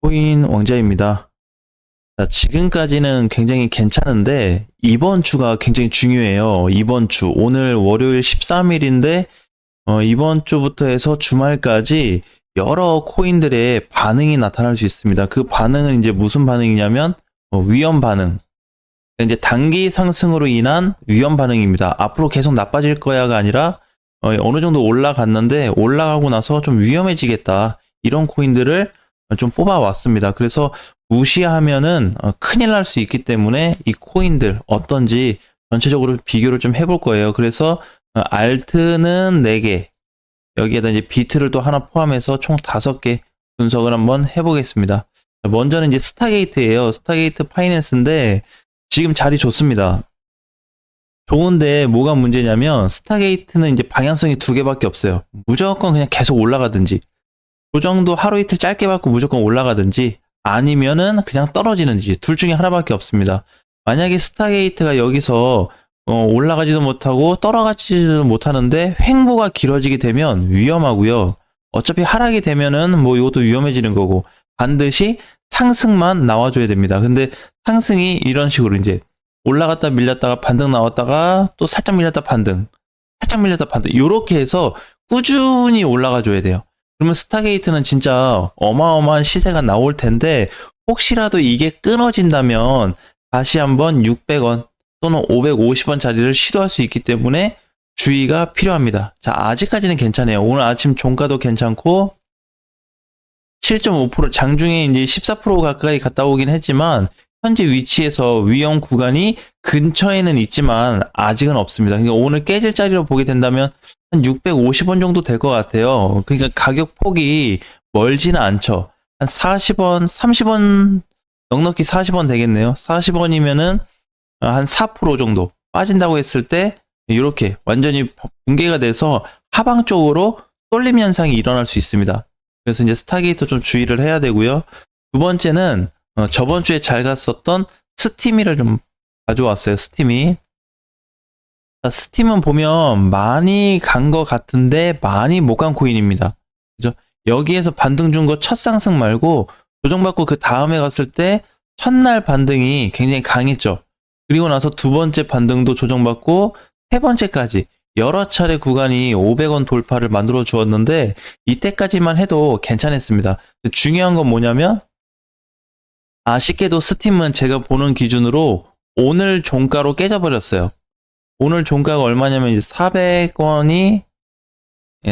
코인 왕자입니다. 자, 지금까지는 굉장히 괜찮은데 이번 주가 굉장히 중요해요. 이번 주 오늘 월요일 13일인데 이번 주부터 해서 주말까지 여러 코인들의 반응이 나타날 수 있습니다. 그 반응은 이제 무슨 반응이냐면 위험 반응. 이제 단기 상승으로 인한 위험 반응입니다. 앞으로 계속 나빠질 거야가 아니라 어느 정도 올라갔는데 올라가고 나서 좀 위험해지겠다. 이런 코인들을 좀 뽑아왔습니다. 그래서 무시하면은 큰일 날 수 있기 때문에 이 코인들 어떤지 전체적으로 비교를 좀 해볼 거예요. 그래서 알트는 4개, 여기에다 이제 비트를 또 하나 포함해서 총 5개 분석을 한번 해보겠습니다. 먼저는 이제 스타게이트예요. 스타게이트 파이낸스인데 지금 자리 좋습니다. 좋은데 뭐가 문제냐면 스타게이트는 이제 방향성이 2개밖에 없어요. 무조건 그냥 계속 올라가든지 조정도 하루 이틀 짧게 받고 무조건 올라가든지 아니면은 그냥 떨어지는지 둘 중에 하나밖에 없습니다. 만약에 스타게이트가 여기서 올라가지도 못하고 떨어가지도 못하는데 횡보가 길어지게 되면 위험하고요. 어차피 하락이 되면은 뭐 이것도 위험해지는 거고 반드시 상승만 나와줘야 됩니다. 근데 상승이 이런 식으로 이제 올라갔다 밀렸다가 반등 나왔다가 또 살짝 밀렸다 반등, 살짝 밀렸다 반등 이렇게 해서 꾸준히 올라가 줘야 돼요. 그러면 스타게이트는 진짜 어마어마한 시세가 나올 텐데 혹시라도 이게 끊어진다면 다시 한번 600원 또는 550원 자리를 시도할 수 있기 때문에 주의가 필요합니다. 자, 아직까지는 괜찮아요. 오늘 아침 종가도 괜찮고 7.5% 장중에 이제 14% 가까이 갔다 오긴 했지만 현재 위치에서 위험 구간이 근처에는 있지만 아직은 없습니다. 그러니까 오늘 깨질 자리로 보게 된다면 한 650원 정도 될 것 같아요. 그러니까 가격 폭이 멀지는 않죠. 한 40원, 30원, 넉넉히 40원 되겠네요. 40원이면은 한 4% 정도 빠진다고 했을 때 이렇게 완전히 붕괴가 돼서 하방 쪽으로 쏠림 현상이 일어날 수 있습니다. 그래서 이제 스타게이트 좀 주의를 해야 되고요. 두 번째는 저번 주에 잘 갔었던 스티미를 좀 가져왔어요. 스티미. 자, 스팀은 보면 많이 간 것 같은데 많이 못 간 코인입니다. 그죠? 여기에서 반등 준 거 첫 상승 말고 조정받고 그 다음에 갔을 때 첫날 반등이 굉장히 강했죠. 그리고 나서 두 번째 반등도 조정받고 세 번째까지 여러 차례 구간이 500원 돌파를 만들어 주었는데 이때까지만 해도 괜찮았습니다. 중요한 건 뭐냐면 아쉽게도 스팀은 제가 보는 기준으로 오늘 종가로 깨져버렸어요. 오늘 종가가 얼마냐면 이제 400원이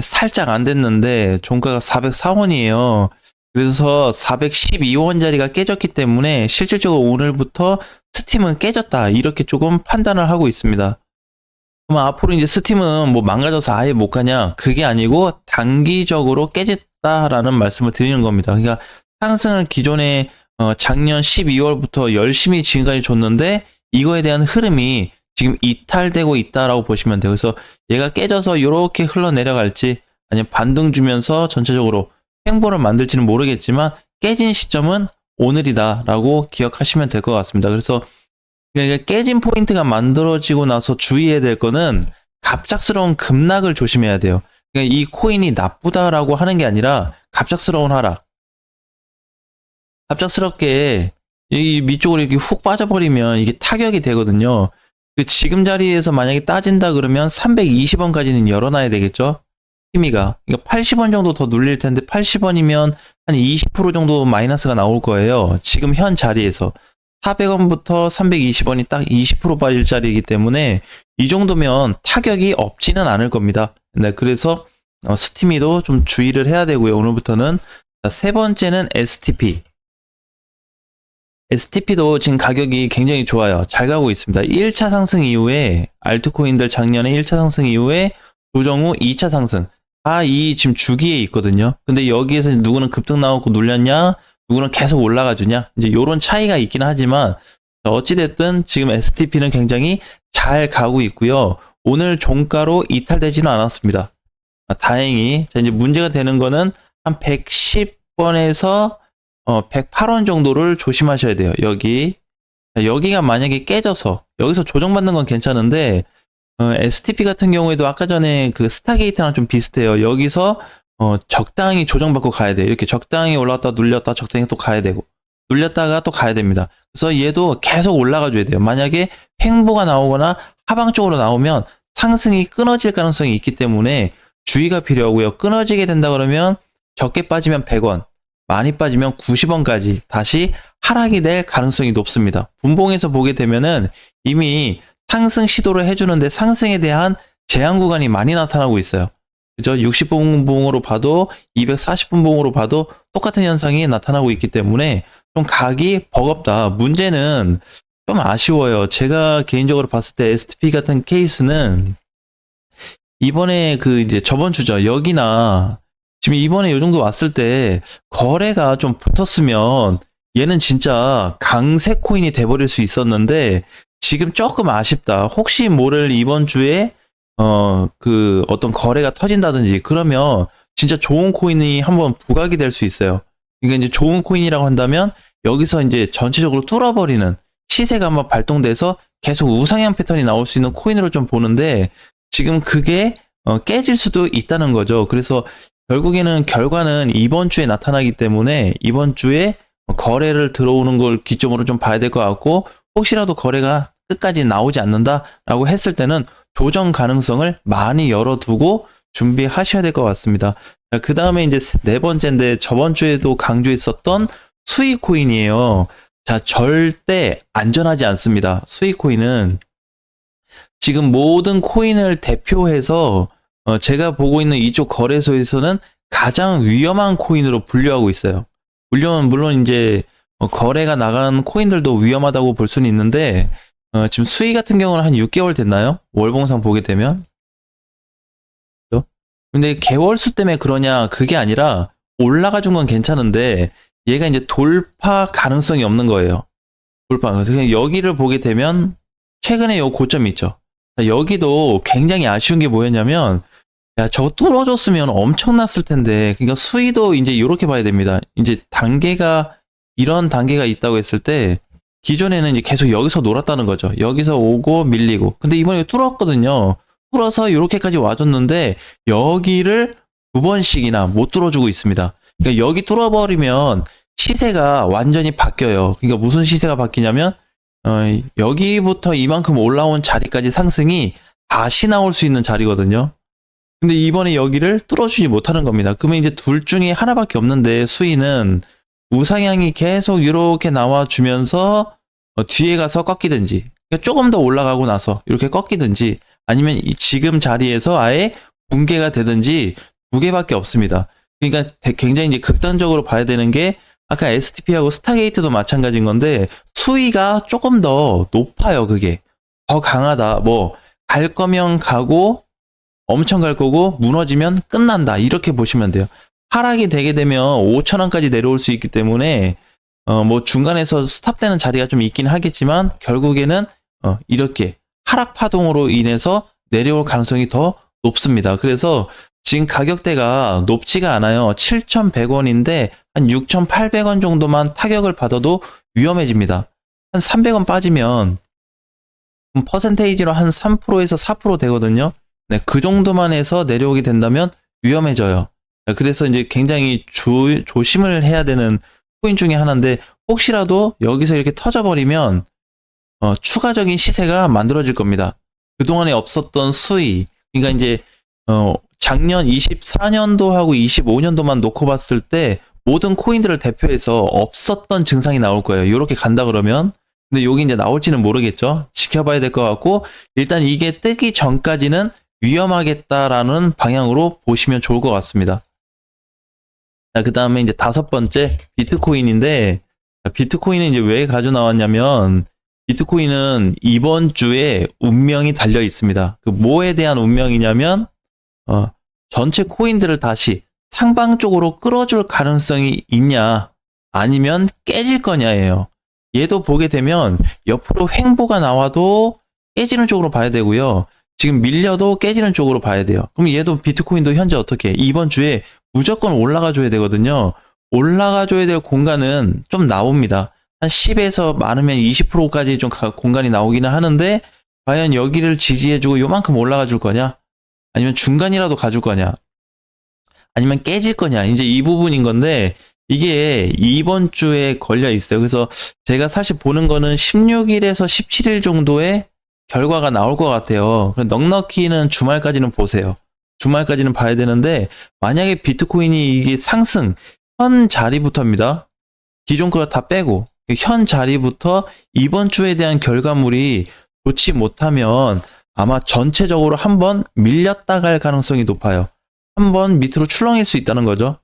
살짝 안 됐는데 종가가 404원이에요. 그래서 412원짜리가 깨졌기 때문에 실질적으로 오늘부터 스팀은 깨졌다 이렇게 조금 판단을 하고 있습니다. 그럼 앞으로 이제 스팀은 뭐 망가져서 아예 못 가냐? 그게 아니고 단기적으로 깨졌다라는 말씀을 드리는 겁니다. 그러니까 상승을 기존에 작년 12월부터 열심히 지금까지 줬는데 이거에 대한 흐름이 지금 이탈되고 있다라고 보시면 돼요. 그래서 얘가 깨져서 이렇게 흘러내려갈지 아니면 반등 주면서 전체적으로 횡보를 만들지는 모르겠지만 깨진 시점은 오늘이다라고 기억하시면 될 것 같습니다. 그래서 깨진 포인트가 만들어지고 나서 주의해야 될 거는 갑작스러운 급락을 조심해야 돼요. 그러니까 이 코인이 나쁘다라고 하는 게 아니라 갑작스러운 하락. 갑작스럽게 이 밑쪽으로 이렇게 훅 빠져버리면 이게 타격이 되거든요. 지금 자리에서 만약에 따진다 그러면 320원까지는 열어놔야 되겠죠? 힘이가. 그러니까 80원 정도 더 눌릴 텐데 80원이면 한 20% 정도 마이너스가 나올 거예요. 지금 현 자리에서. 400원부터 320원이 딱 20% 빠질 자리이기 때문에 이 정도면 타격이 없지는 않을 겁니다. 네, 그래서 스티미도 좀 주의를 해야 되고요. 오늘부터는. 자, 세 번째는 STP. STP도 지금 가격이 굉장히 좋아요. 잘 가고 있습니다. 1차 상승 이후에 알트코인들 작년에 1차 상승 이후에 조정 후 2차 상승 다 이 지금 주기에 있거든요. 근데 여기에서 누구는 급등 나오고 눌렸냐, 누구는 계속 올라가 주냐, 이제 이런 차이가 있긴 하지만 어찌됐든 지금 STP는 굉장히 잘 가고 있고요. 오늘 종가로 이탈되지는 않았습니다. 다행히. 자, 이제 문제가 되는 거는 한 110원에서 108원 정도를 조심하셔야 돼요. 여기가 만약에 깨져서 여기서 조정받는 건 괜찮은데 STP 같은 경우에도 아까 전에 그 스타게이트랑 좀 비슷해요. 여기서 적당히 조정받고 가야 돼요. 이렇게 적당히 올라갔다 눌렸다 적당히 또 가야 되고 눌렸다가 또 가야 됩니다. 그래서 얘도 계속 올라가 줘야 돼요. 만약에 횡보가 나오거나 하방 쪽으로 나오면 상승이 끊어질 가능성이 있기 때문에 주의가 필요하고요. 끊어지게 된다 그러면 적게 빠지면 100원, 많이 빠지면 90원까지 다시 하락이 될 가능성이 높습니다. 분봉에서 보게 되면은 이미 상승 시도를 해주는데 상승에 대한 제한 구간이 많이 나타나고 있어요. 그죠? 60분 봉으로 봐도 240분 봉으로 봐도 똑같은 현상이 나타나고 있기 때문에 좀 각이 버겁다. 문제는 좀 아쉬워요. 제가 개인적으로 봤을 때 STP 같은 케이스는 이번에 이제 저번 주죠. 여기나 지금 이번에 이 정도 왔을 때 거래가 좀 붙었으면 얘는 진짜 강세 코인이 돼버릴 수 있었는데 지금 조금 아쉽다. 혹시 모를 이번 주에 어떤 거래가 터진다든지 그러면 진짜 좋은 코인이 한번 부각이 될 수 있어요. 이게 이제 좋은 코인이라고 한다면 여기서 이제 전체적으로 뚫어버리는 시세가 한번 발동돼서 계속 우상향 패턴이 나올 수 있는 코인으로 좀 보는데 지금 그게 깨질 수도 있다는 거죠. 그래서 결국에는 결과는 이번 주에 나타나기 때문에 이번 주에 거래를 들어오는 걸 기점으로 좀 봐야 될 것 같고 혹시라도 거래가 끝까지 나오지 않는다라고 했을 때는 조정 가능성을 많이 열어두고 준비하셔야 될 것 같습니다. 그 다음에 이제 네 번째인데 저번 주에도 강조했었던 수익 코인이에요. 자, 절대 안전하지 않습니다. 수익 코인은 지금 모든 코인을 대표해서 제가 보고 있는 이쪽 거래소에서는 가장 위험한 코인으로 분류하고 있어요. 물론 이제 거래가 나간 코인들도 위험하다고 볼 수는 있는데 지금 수익 같은 경우는 한 6개월 됐나요? 월봉상 보게 되면. 그죠? 근데 개월수 때문에 그러냐 그게 아니라 올라가 준 건 괜찮은데 얘가 이제 돌파 가능성이 없는 거예요. 그래서 여기를 보게 되면 최근에 요 고점이 있죠. 여기도 굉장히 아쉬운 게 뭐였냐면 야 저거 뚫어줬으면 엄청났을 텐데 그러니까 수위도 이제 이렇게 봐야 됩니다. 이제 단계가 이런 단계가 있다고 했을 때 기존에는 이제 계속 여기서 놀았다는 거죠. 여기서 오고 밀리고 근데 이번에 뚫었거든요. 뚫어서 이렇게까지 와줬는데 여기를 두 번씩이나 못 뚫어주고 있습니다. 그러니까 여기 뚫어버리면 시세가 완전히 바뀌어요. 그러니까 무슨 시세가 바뀌냐면 여기부터 이만큼 올라온 자리까지 상승이 다시 나올 수 있는 자리거든요. 근데 이번에 여기를 뚫어주지 못하는 겁니다. 그러면 이제 둘 중에 하나밖에 없는데 수위는 우상향이 계속 이렇게 나와주면서 뒤에 가서 꺾이든지 그러니까 조금 더 올라가고 나서 이렇게 꺾이든지 아니면 지금 자리에서 아예 붕괴가 되든지 두 개밖에 없습니다. 그러니까 굉장히 이제 극단적으로 봐야 되는 게 아까 STP하고 스타게이트도 마찬가지인 건데 수위가 조금 더 높아요. 그게 더 강하다. 뭐 갈 거면 가고 엄청 갈 거고 무너지면 끝난다. 이렇게 보시면 돼요. 하락이 되게 되면 5,000원까지 내려올 수 있기 때문에 뭐 중간에서 스탑되는 자리가 좀 있긴 하겠지만 결국에는 이렇게 하락 파동으로 인해서 내려올 가능성이 더 높습니다. 그래서 지금 가격대가 높지가 않아요. 7,100원인데 한 6,800원 정도만 타격을 받아도 위험해집니다. 한 300원 빠지면 퍼센테이지로 한 3%에서 4% 되거든요. 네, 그 정도만 해서 내려오게 된다면 위험해져요. 그래서 이제 굉장히 조심을 해야 되는 코인 중에 하나인데 혹시라도 여기서 이렇게 터져버리면 추가적인 시세가 만들어질 겁니다. 그동안에 없었던 수익, 그러니까 이제 작년 24년도하고 25년도만 놓고 봤을 때 모든 코인들을 대표해서 없었던 증상이 나올 거예요. 이렇게 간다 그러면. 근데 여기 이제 나올지는 모르겠죠. 지켜봐야 될 것 같고 일단 이게 뜨기 전까지는 위험하겠다라는 방향으로 보시면 좋을 것 같습니다. 자, 그 다음에 이제 다섯 번째 비트코인인데 비트코인은 이제 왜 가져 나왔냐면 비트코인은 이번 주에 운명이 달려 있습니다. 그 뭐에 대한 운명이냐면 전체 코인들을 다시 상방 쪽으로 끌어줄 가능성이 있냐 아니면 깨질 거냐예요. 얘도 보게 되면 옆으로 횡보가 나와도 깨지는 쪽으로 봐야 되고요. 지금 밀려도 깨지는 쪽으로 봐야 돼요. 그럼 얘도 비트코인도 현재 어떻게 해? 이번 주에 무조건 올라가 줘야 되거든요. 올라가 줘야 될 공간은 좀 나옵니다. 한 10에서 많으면 20%까지 좀 공간이 나오기는 하는데 과연 여기를 지지해주고 요만큼 올라가 줄 거냐? 아니면 중간이라도 가줄 거냐? 아니면 깨질 거냐. 이제 이 부분인 건데 이게 이번 주에 걸려 있어요. 그래서 제가 사실 보는 거는 16일에서 17일 정도의 결과가 나올 것 같아요. 넉넉히는 주말까지는 보세요. 주말까지는 봐야 되는데 만약에 비트코인이 이게 상승 현 자리부터입니다. 기존 거 다 빼고 현 자리부터 이번 주에 대한 결과물이 좋지 못하면 아마 전체적으로 한번 밀렸다 갈 가능성이 높아요. 한번 밑으로 출렁일 수 있다는 거죠.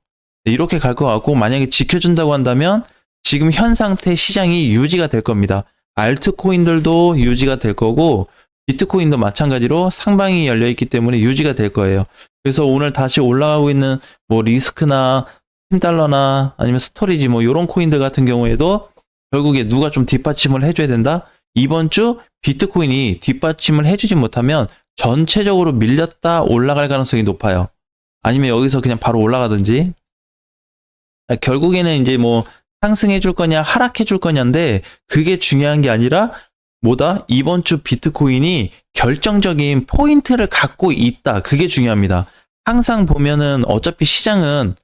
이렇게 갈 것 같고 만약에 지켜준다고 한다면 지금 현 상태 시장이 유지가 될 겁니다. 알트코인들도 유지가 될 거고 비트코인도 마찬가지로 상방이 열려있기 때문에 유지가 될 거예요. 그래서 오늘 다시 올라가고 있는 뭐 리스크나 팀달러나 아니면 스토리지 뭐 이런 코인들 같은 경우에도 결국에 누가 좀 뒷받침을 해줘야 된다? 이번 주 비트코인이 뒷받침을 해주지 못하면 전체적으로 밀렸다 올라갈 가능성이 높아요. 아니면 여기서 그냥 바로 올라가든지. 결국에는 이제 뭐 상승해 줄 거냐 하락해 줄 거냐인데 그게 중요한 게 아니라 뭐다? 이번 주 비트코인이 결정적인 포인트를 갖고 있다. 그게 중요합니다. 항상 보면은 어차피 시장은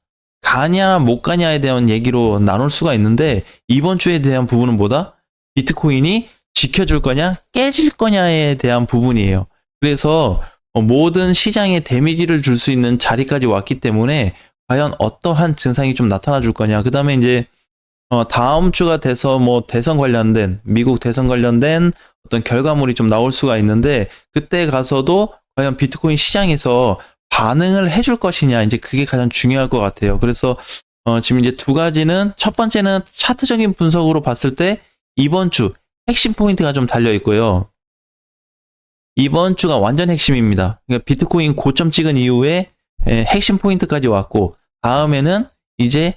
가냐 못 가냐에 대한 얘기로 나눌 수가 있는데 이번 주에 대한 부분은 뭐다? 비트코인이 지켜줄 거냐 깨질 거냐에 대한 부분이에요. 그래서 모든 시장에 데미지를 줄 수 있는 자리까지 왔기 때문에 과연 어떠한 증상이 좀 나타나 줄 거냐. 그 다음에 이제 다음 주가 돼서 뭐 대선 관련된 미국 대선 관련된 어떤 결과물이 좀 나올 수가 있는데 그때 가서도 과연 비트코인 시장에서 반응을 해줄 것이냐 이제 그게 가장 중요할 것 같아요. 그래서 지금 이제 두 가지는 첫 번째는 차트적인 분석으로 봤을 때 이번 주 핵심 포인트가 좀 달려 있고요. 이번 주가 완전 핵심입니다. 그러니까 비트코인 고점 찍은 이후에 핵심 포인트까지 왔고 다음에는 이제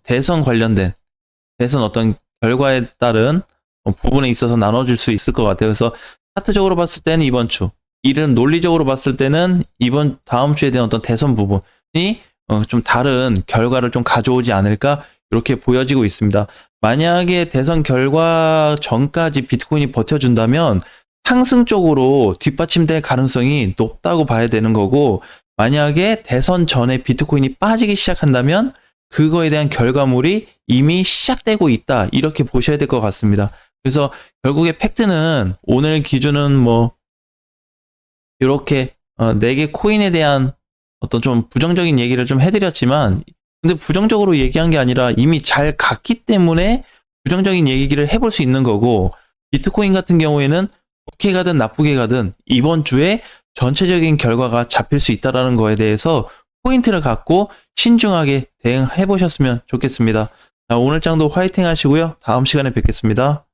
대선 관련된 대선 어떤 결과에 따른 부분에 있어서 나눠질 수 있을 것 같아요. 그래서 차트적으로 봤을 때는 이번 주, 이런 논리적으로 봤을 때는 이번 다음 주에 대한 어떤 대선 부분이 좀 다른 결과를 좀 가져오지 않을까 이렇게 보여지고 있습니다. 만약에 대선 결과 전까지 비트코인이 버텨준다면 상승 쪽으로 뒷받침될 가능성이 높다고 봐야 되는 거고 만약에 대선 전에 비트코인이 빠지기 시작한다면 그거에 대한 결과물이 이미 시작되고 있다. 이렇게 보셔야 될 것 같습니다. 그래서 결국에 팩트는 오늘 기준은 뭐 이렇게 4개 코인에 대한 어떤 좀 부정적인 얘기를 좀 해드렸지만 근데 부정적으로 얘기한 게 아니라 이미 잘 갔기 때문에 부정적인 얘기를 해볼 수 있는 거고 비트코인 같은 경우에는 좋게 가든 나쁘게 가든 이번 주에 전체적인 결과가 잡힐 수 있다는 거에 대해서 포인트를 갖고 신중하게 대응해 보셨으면 좋겠습니다. 자, 오늘 장도 화이팅 하시고요. 다음 시간에 뵙겠습니다.